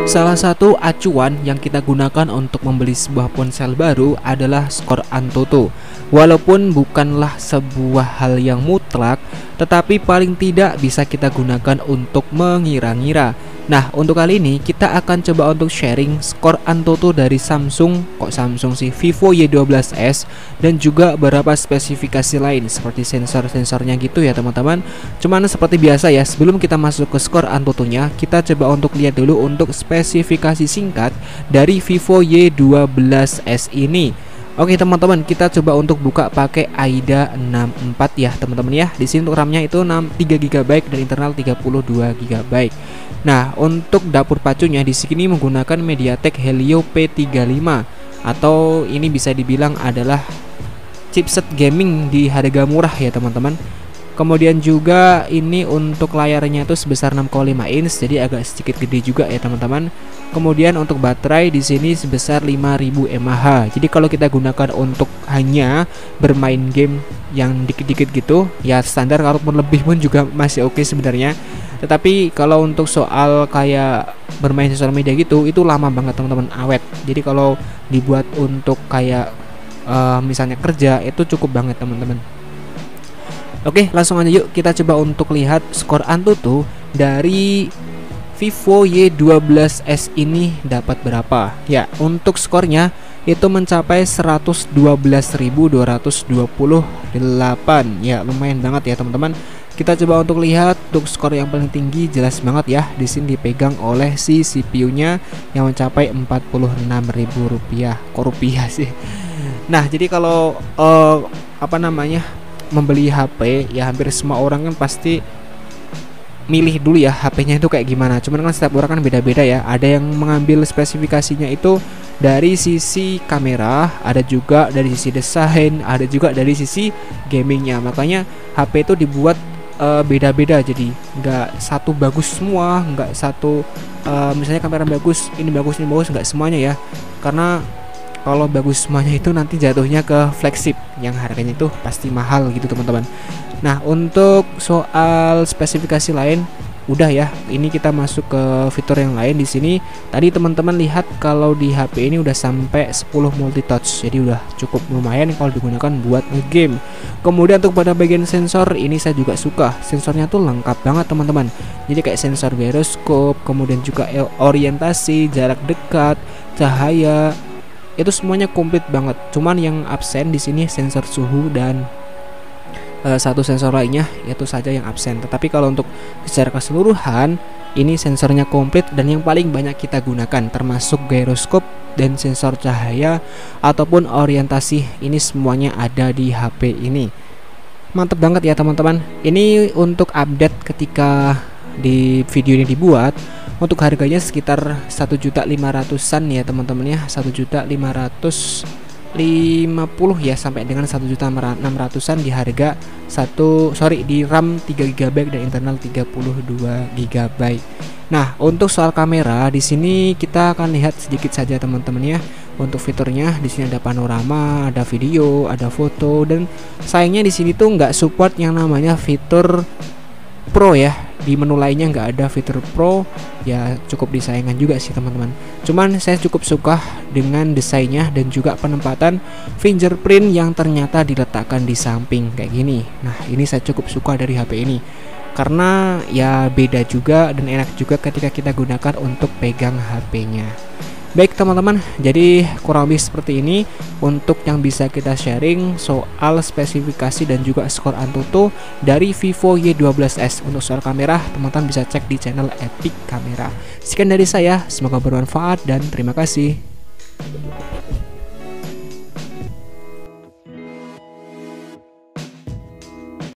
Salah satu acuan yang kita gunakan untuk membeli sebuah ponsel baru adalah skor Antutu. Walaupun bukanlah sebuah hal yang mutlak, tetapi paling tidak bisa kita gunakan untuk mengira-ngira. Nah, untuk kali ini kita akan coba untuk sharing skor Antutu dari Samsung, Vivo Y12s, dan juga beberapa spesifikasi lain seperti sensor-sensornya gitu ya teman-teman. Cuman seperti biasa ya, sebelum kita masuk ke skor Antutunya, kita coba untuk lihat dulu untuk spesifikasi singkat dari Vivo Y12s ini. Oke teman-teman, kita coba untuk buka pakai AIDA 64 ya teman-teman ya. Di sini untuk RAM-nya itu 3GB dan internal 32GB. Nah, untuk dapur pacunya di sini menggunakan MediaTek Helio P35 atau ini bisa dibilang adalah chipset gaming di harga murah ya teman-teman. Kemudian juga ini untuk layarnya itu sebesar 6,5 inch, jadi agak sedikit gede juga ya teman-teman. Kemudian untuk baterai di sini sebesar 5000 mAh. Jadi kalau kita gunakan untuk hanya bermain game yang dikit-dikit gitu, ya standar, kalaupun lebih pun juga masih oke sebenarnya. Tetapi kalau untuk soal kayak bermain sosial media gitu, itu lama banget teman-teman, awet. Jadi kalau dibuat untuk kayak misalnya kerja, itu cukup banget teman-teman. Oke, langsung aja yuk kita coba untuk lihat skor Antutu dari Vivo Y12s ini dapat berapa. Ya, untuk skornya itu mencapai 112.228. Ya, lumayan banget ya teman-teman. Kita coba untuk lihat untuk skor yang paling tinggi, jelas banget ya. Di sini dipegang oleh si CPU-nya yang mencapai Rp46.000. Kok rupiah sih? Nah, jadi kalau membeli HP ya, hampir semua orang kan pasti milih dulu ya HP-nya itu kayak gimana. Cuman kan setiap orang kan beda-beda ya. Ada yang mengambil spesifikasinya itu dari sisi kamera, ada juga dari sisi desain, ada juga dari sisi gamingnya. Makanya HP itu dibuat beda-beda, jadi nggak satu bagus semua, nggak satu misalnya kamera bagus, ini bagus, nggak semuanya ya. Karena kalau bagus semuanya itu nanti jatuhnya ke flagship yang harganya itu pasti mahal gitu teman-teman. Nah, untuk soal spesifikasi lain udah ya. Ini kita masuk ke fitur yang lain di sini. Tadi teman-teman lihat kalau di HP ini udah sampai 10 multi touch. Jadi udah cukup lumayan kalau digunakan buat game. Kemudian untuk pada bagian sensor ini saya juga suka. Sensornya tuh lengkap banget teman-teman. Jadi kayak sensor gyroscope, kemudian juga orientasi, jarak dekat, cahaya, itu semuanya komplit banget. Cuman yang absen di sini sensor suhu dan satu sensor lainnya yaitu saja yang absen. Tetapi kalau untuk secara keseluruhan ini sensornya komplit dan yang paling banyak kita gunakan, termasuk gyroscope dan sensor cahaya ataupun orientasi, ini semuanya ada di HP ini. Mantep banget ya teman-teman. Ini untuk update ketika di video ini dibuat. Untuk harganya sekitar 1.500.000-an ya teman-teman ya, 1.550.000 ya, sampai dengan 1.600.000-an di harga di RAM 3GB dan internal 32GB. Nah, untuk soal kamera di sini kita akan lihat sedikit saja teman-teman ya. Untuk fiturnya di sini ada panorama, ada video, ada foto, dan sayangnya di sini tuh nggak support yang namanya fitur Pro ya. Di menu lainnya nggak ada fitur Pro, ya cukup disayangkan juga sih teman-teman. Cuman saya cukup suka dengan desainnya dan juga penempatan fingerprint yang ternyata diletakkan di samping kayak gini. Nah, ini saya cukup suka dari HP ini karena ya beda juga dan enak juga ketika kita gunakan untuk pegang HP-nya. Baik teman-teman, jadi kurang lebih seperti ini untuk yang bisa kita sharing soal spesifikasi dan juga skor Antutu dari Vivo Y12s. Untuk soal kamera, teman-teman bisa cek di channel Epic Kamera. Sekian dari saya, semoga bermanfaat dan terima kasih.